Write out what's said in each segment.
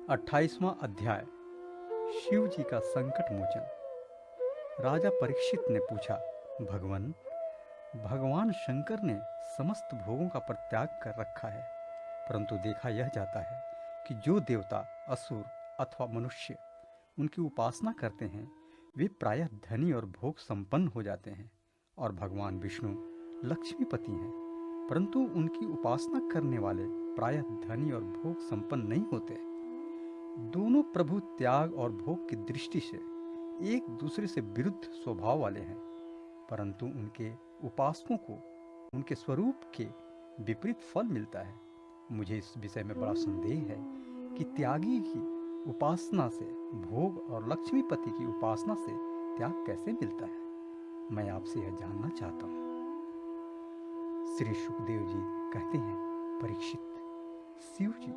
28वां अध्याय। शिव जी का संकट मोचन। राजा परीक्षित ने पूछा, भगवान शंकर ने समस्त भोगों का परित्याग कर रखा है, परंतु देखा यह जाता है कि जो देवता, असुर अथवा मनुष्य उनकी उपासना करते हैं वे प्रायः धनी और भोग संपन्न हो जाते हैं, और भगवान विष्णु लक्ष्मीपति हैं, परंतु उनकी उपासना करने वाले प्रायः धनी और भोग संपन्न नहीं होते। दोनों प्रभु त्याग और भोग की दृष्टि से एक दूसरे से विरुद्ध स्वभाव वाले हैं, परंतु उनके उपासकों को उनके स्वरूप के विपरीत फल मिलता है। मुझे इस विषय में बड़ा संदेह है कि त्यागी की उपासना से भोग और लक्ष्मीपति की उपासना से त्याग कैसे मिलता है। मैं आपसे यह जानना चाहता हूँ। श्री सुखदेव जी कहते हैं, परीक्षित, शिव जी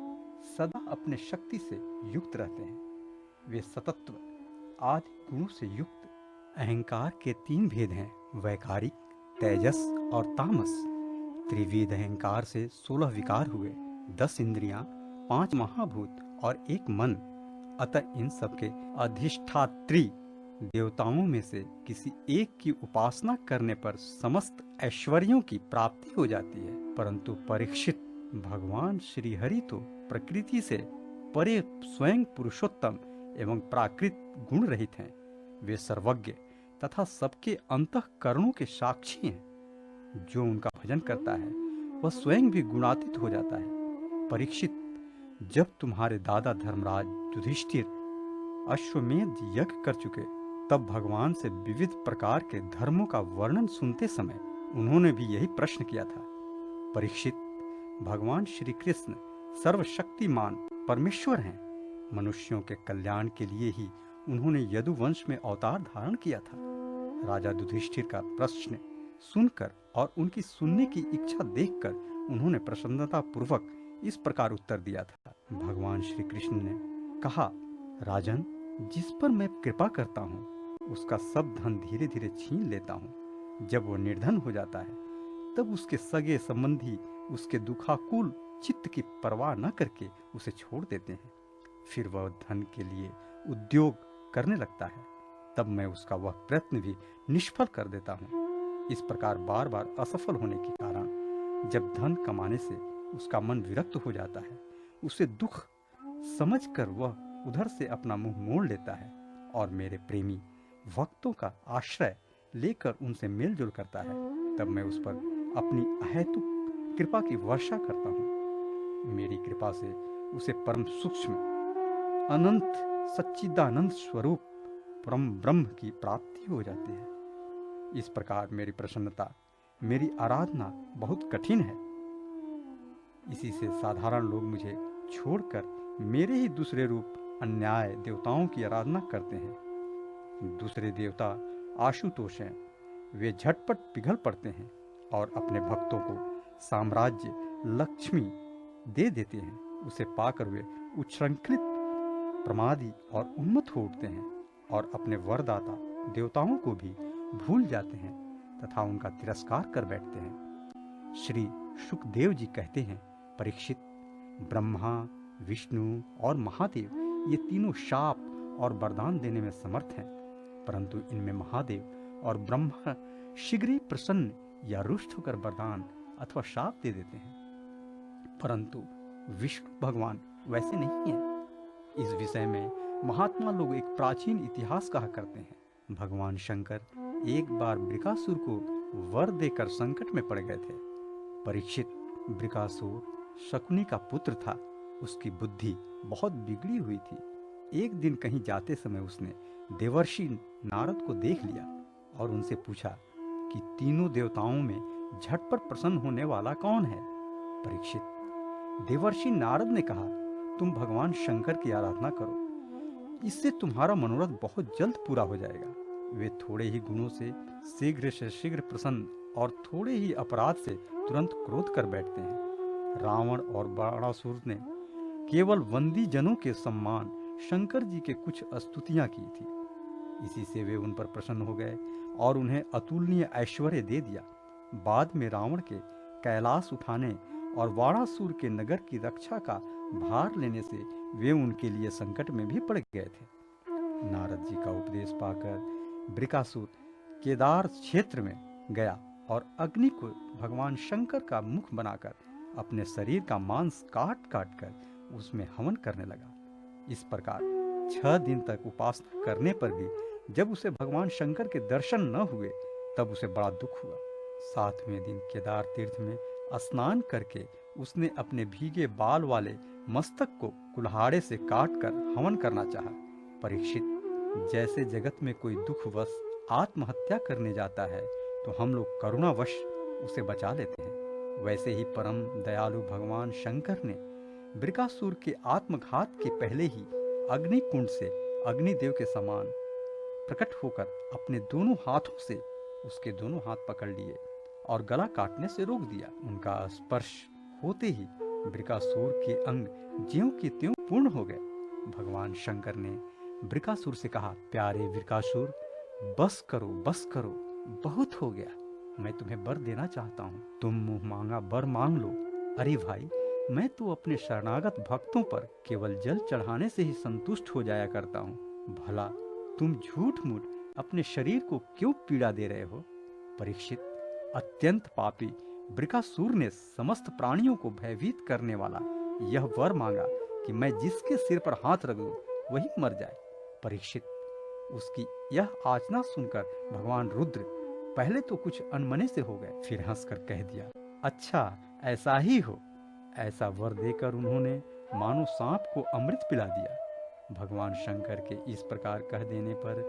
सदा अपने शक्ति से युक्त रहते हैं। वे सतत्व आदि गुणों से युक्त। अहंकार के 3 भेद हैं, वैकारिक, तेजस और तामस। त्रिविध अहंकार से 16 विकार हुए, 10 इंद्रियां, 5 महाभूत और 1 मन। अतः इन सबके अधिष्ठात्री देवताओं में से किसी एक की उपासना करने पर समस्त ऐश्वर्यों की प्राप्ति हो जाती है। परंतु परीक्षित, भगवान श्री हरि तो प्रकृति से परे स्वयं पुरुषोत्तम एवं प्राकृत गुण रहित हैं। वे सर्वज्ञ तथा सबके अंतःकरणों के साक्षी हैं। जो उनका भजन करता है वह स्वयं भी गुणातीत हो जाता है। परीक्षित, जब तुम्हारे दादा धर्मराज युधिष्ठिर अश्वमेध यज्ञ कर चुके, तब भगवान से विविध प्रकार के धर्मों का वर्णन सुनते समय उन्होंने भी यही प्रश्न किया था। परीक्षित, भगवान श्री कृष्ण सर्वशक्तिमान परमेश्वर हैं। मनुष्यों के कल्याण के लिए ही उन्होंने यदुवंश में अवतार धारण किया था। राजा युधिष्ठिर का प्रश्न सुनकर और उनकी सुनने की इच्छा देखकर उन्होंने प्रसन्नता पूर्वक इस प्रकार उत्तर दिया था। भगवान श्री कृष्ण ने कहा, राजन, जिस पर मैं कृपा करता हूँ उसका सब धन धीरे धीरे छीन लेता हूँ। जब वो निर्धन हो जाता है तब उसके सगे संबंधी उसके दुखाकुल चित्त की परवाह न करके उसे छोड़ देते हैं। फिर वह धन के लिए उद्योग करने लगता है, तब मैं उसका वह प्रयत्न भी निष्फल कर देता हूँ। इस प्रकार बार बार असफल होने के कारण जब धन कमाने से उसका मन विरक्त हो जाता है, उसे दुख समझकर वह उधर से अपना मुंह मोड़ लेता है और मेरे प्रेमी भक्तों का आश्रय लेकर उनसे मेलजोल करता है। तब मैं उस पर अपनी अहेतुक कृपा की वर्षा करता हूँ। मेरी कृपा से उसे परम सूक्ष्म अनंत सच्चिदानंद स्वरूप परम ब्रह्म की प्राप्ति हो जाती है। इस प्रकार मेरी प्रसन्नता, मेरी आराधना बहुत कठिन है। इसी से साधारण लोग मुझे छोड़कर मेरे ही दूसरे रूप अन्याय देवताओं की आराधना करते हैं। दूसरे देवता आशुतोष हैं। वे झटपट पिघल पड़ते हैं और अपने भक्तों को साम्राज्य, लक्ष्मी दे देते हैं। उसे पाकर वे उच्छृंखलित, प्रमादी और उन्मत्त हो उठते हैं और अपने वरदाता देवताओं को भी भूल जाते हैं तथा उनका तिरस्कार कर बैठते हैं। श्री सुखदेव जी कहते हैं, परीक्षित, ब्रह्मा, विष्णु और महादेव ये तीनों शाप और वरदान देने में समर्थ हैं, परंतु इनमें महादेव और ब्रह्मा शीघ्र ही प्रसन्न या रुष्ट होकर वरदान अथवा शाप दे देते हैं, परंतु विष्णु भगवान वैसे नहीं हैं। इस विषय में महात्मा लोग एक प्राचीन इतिहास कहा करते हैं। भगवान शंकर एक बार वृकासुर को वर देकर संकट में पड़ गए थे। परीक्षित, वृकासुर शकुनी का पुत्र था। उसकी बुद्धि बहुत बिगड़ी हुई थी। एक दिन कहीं जाते समय उसने देवर्षि नारद को देख लिया और उनसे पूछा कि तीनों देवताओं में झटपट प्रसन्न होने वाला कौन है। परीक्षित, देवर्षि नारद ने कहा, तुम भगवान शंकर की आराधना करो, इससे तुम्हारा मनोरथ बहुत जल्द पूरा हो जाएगा। वे थोड़े ही गुणों से शीघ्र प्रसन्न और थोड़े ही अपराध से तुरंत क्रोध कर बैठते हैं। रावण और बाणासुर ने केवल वंदी जनों के सम्मान शंकर जी के कुछ स्तुतियां की थी। इसी से वे उन पर प्रसन्न हो गए और उन्हें अतुलनीय ऐश्वर्य दे दिया। बाद में रावण के कैलाश उठाने और वाणासुर के नगर की रक्षा का भार लेने से वे उनके लिए संकट में भी पड़ गए थे। नारद जी का उपदेश पाकर बृकासुर केदार क्षेत्र में गया और अग्नि को भगवान शंकर का मुख बनाकर अपने शरीर का मांस काट काट कर उसमें हवन करने लगा। इस प्रकार 6 दिन तक उपासना करने पर भी जब उसे भगवान शंकर के दर्शन न हुए तब उसे बड़ा दुख हुआ। 7वें दिन केदार तीर्थ में स्नान करके उसने अपने भीगे बाल वाले मस्तक को कुल्हाड़े से काट कर हवन करना चाहा। परीक्षित, जैसे जगत में कोई दुखवश आत्महत्या करने जाता है तो हम लोग करुणावश उसे बचा लेते हैं, वैसे ही परम दयालु भगवान शंकर ने बृकासुर के आत्मघात के पहले ही अग्निकुंड से अग्निदेव के समान प्रकट होकर अपने दोनों हाथों से उसके दोनों हाथ पकड़ लिए और गला काटने से रोक दिया। उनका स्पर्श होते ही बृकासुर के अंग ज्यों की त्यों पूर्ण हो गए। भगवान शंकर ने बृकासुर से कहा, प्यारे बृकासुर, बस करो, बहुत हो गया। मैं तुम्हें वर देना चाहता हूँ, तुम मुंह मांगा वर मांग लो। अरे भाई, मैं तो अपने शरणागत भक्तों पर केवल जल चढ़ाने से ही संतुष्ट हो जाया करता हूँ। भला तुम झूठ मूठ अपने शरीर को क्यों पीड़ा दे रहे हो? परीक्षित, अत्यंत पापी बृकासुर ने समस्त प्राणियों को भयभीत करने वाला यह वर मांगा कि मैं जिसके सिर पर हाथ रख दूं वही मर जाए। परीक्षित, उसकी यह याचना सुनकर भगवान रुद्र पहले तो कुछ अनमने से हो गए, फिर हंसकर कह दिया, अच्छा ऐसा ही हो। ऐसा वर देकर उन्होंने मानो सांप को अमृत पिला दिया। भगवान शंकर के इस प्रकार कह देने पर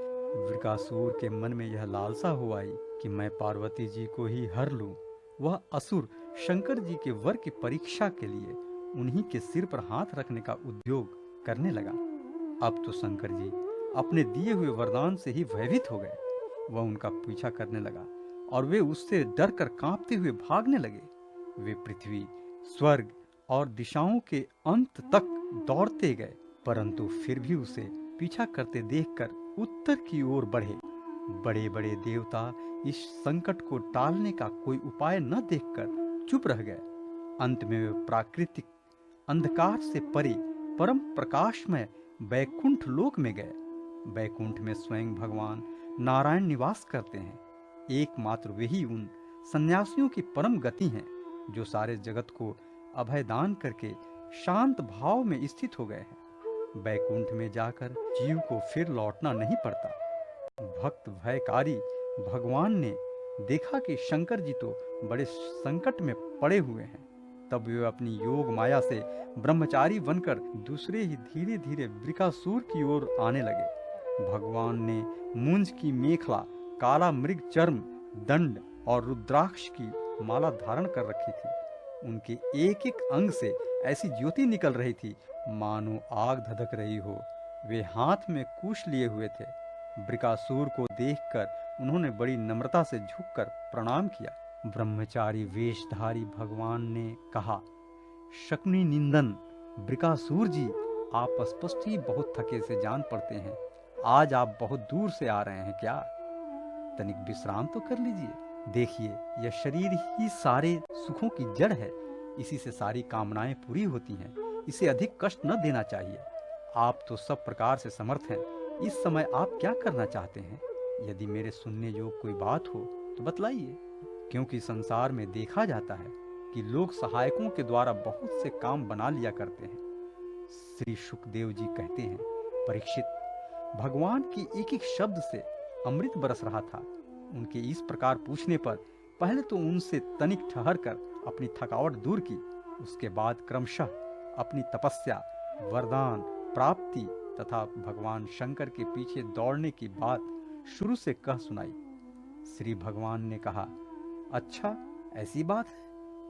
बृकासुर के मन में यह लालसा हो आई कि मैं पार्वती जी को ही हर लूं। वह असुर शंकर जी के वर की परीक्षा के लिए उन्हीं के सिर पर हाथ रखने का उद्योग करने लगा। अब तो शंकर जी अपने दिए हुए वरदान से ही भयभीत हो गए। वह उनका पीछा करने लगा और वे उससे डर कर कांपते हुए भागने लगे। वे पृथ्वी, स्वर्ग और दिशाओं के अंत तक दौड़ते गए, परंतु फिर भी उसे पीछा करते देखकर उत्तर की ओर बढ़े। बड़े बड़े देवता इस संकट को टालने का कोई उपाय न देखकर चुप रह गए। अंत में वे प्राकृतिक अंधकार से परे परम प्रकाशमय बैकुंठ लोक में गए। बैकुंठ में स्वयं भगवान नारायण निवास करते हैं। एकमात्र वही उन सन्यासियों की परम गति हैं जो सारे जगत को अभय दान करके शांत भाव में स्थित हो गए हैं। बैकुंठ में जाकर जीव को फिर लौटना नहीं पड़ता। भक्त भयकारी भगवान ने देखा कि शंकर जी तो बड़े संकट में पड़े हुए हैं, तब वे अपनी योग माया से ब्रह्मचारी बनकर दूसरे ही धीरे धीरे बृकासुर की ओर आने लगे। भगवान ने मुंज की मेखला, काला मृग चर्म, दंड और रुद्राक्ष की माला धारण कर रखी थी। उनके एक एक अंग से ऐसी ज्योति निकल रही थी मानो आग धधक रही हो। वे हाथ में कुश लिए हुए थे। बृकासुर को देखकर उन्होंने बड़ी नम्रता से झुककर प्रणाम किया। ब्रह्मचारी वेशधारी भगवान ने कहा, शकुनी निंदन बृकासुर जी, आप स्पष्ट ही बहुत थके से जान पड़ते हैं। आज आप बहुत दूर से आ रहे हैं क्या? तनिक विश्राम तो कर लीजिए। देखिए, यह शरीर ही सारे सुखों की जड़ है। इसी से सारी कामनाएं पूरी होती हैं। इसे अधिक कष्ट न देना चाहिए। आप तो सब प्रकार से समर्थ हैं। इस समय आप क्या करना चाहते हैं? यदि मेरे सुनने योग्य कोई बात हो तो बतलाइए, क्योंकि संसार में देखा जाता है कि लोग सहायकों के द्वारा बहुत से काम बना लिया करते हैं। श्री सुखदेव जी कहते हैं, परीक्षित, भगवान की एक एक शब्द से अमृत बरस रहा था। उनके इस प्रकार पूछने पर पहले तो उनसे तनिक ठहर कर अपनी थकावट दूर की। उसके बाद क्रमशः अपनी तपस्या, वरदान प्राप्ति तथा भगवान शंकर के पीछे दौड़ने की बात शुरू से कह सुनाई। श्री भगवान ने कहा, अच्छा ऐसी बात है,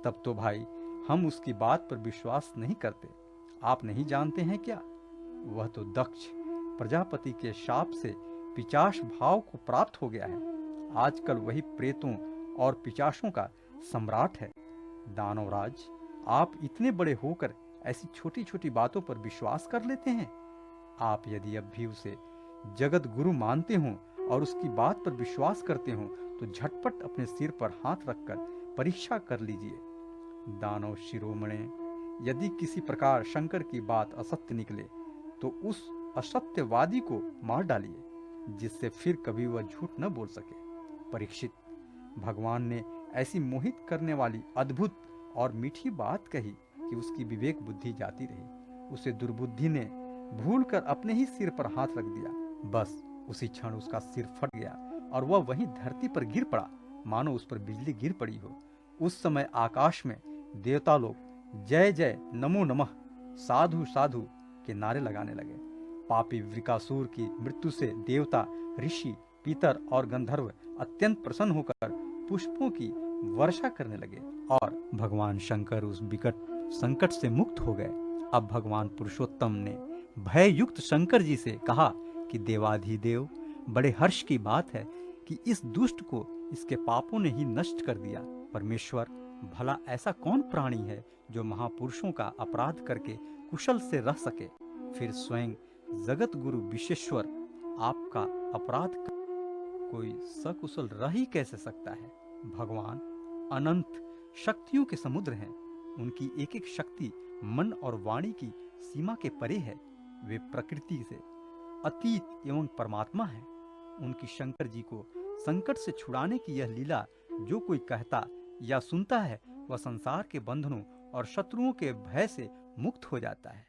तब तो भाई हम उसकी बात पर विश्वास नहीं करते। आप नहीं जानते हैं क्या? वह तो दक्ष प्रजापति के शाप से पिशाच भाव को प्राप्त हो गया है। आजकल वही प्रेतों और पिशाचों का सम्राट है। दानवराज, आप इतने बड़े होकर ऐसी छोटी छोटी बातों पर विश्वास कर लेते हैं। आप यदि अब भी उसे जगत गुरु मानते हो और उसकी बात पर विश्वास करते हो तो झटपट अपने सिर पर हाथ रखकर परीक्षा कर लीजिए। दानव शिरोमणे यदि किसी प्रकार शंकर की बात असत्य निकले तो उस असत्यवादी को मार डालिए, जिससे फिर कभी वह झूठ न बोल सके। परीक्षित, भगवान ने ऐसी मोहित करने वाली अद्भुत और मीठी बात कही कि उसकी विवेक बुद्धि जाती रही। उसे दुर्बुद्धि ने भूलकर अपने ही सिर पर हाथ रख दिया। बस उसी क्षण उसका सिर फट गया और वह वहीं धरती पर गिर पड़ा, मानो उस पर बिजली गिर पड़ी हो। उस समय आकाश में देवता लोग जय जय, नमो नमः, साधु साधु के नारे लगाने लगे। पापी वृकासुर की मृत्यु से देवता, ऋषि, पितर और गंधर्व अत्यंत प्रसन्न होकर पुष्पों की वर्षा करने लगे और भगवान शंकर उस विकट संकट से मुक्त हो गए। अब भगवान पुरुषोत्तम ने भय युक्त शंकर जी से कहा कि देवाधिदेव, बड़े हर्ष की बात है कि इस दुष्ट को इसके पापों ने ही नष्ट कर दिया। परमेश्वर, भला ऐसा कौन प्राणी है जो महापुरुषों का अपराध करके कुशल से रह सके? फिर स्वयं जगत गुरु विश्वेश्वर आपका अपराध कर कोई सकुशल रह ही कैसे सकता है? भगवान अनंत शक्तियों के समुद्र हैं। उनकी एक एक शक्ति मन और वाणी की सीमा के परे है। वे प्रकृति से अतीत एवं परमात्मा है। उनकी शंकर जी को संकट से छुड़ाने की यह लीला जो कोई कहता या सुनता है, वह संसार के बंधनों और शत्रुओं के भय से मुक्त हो जाता है।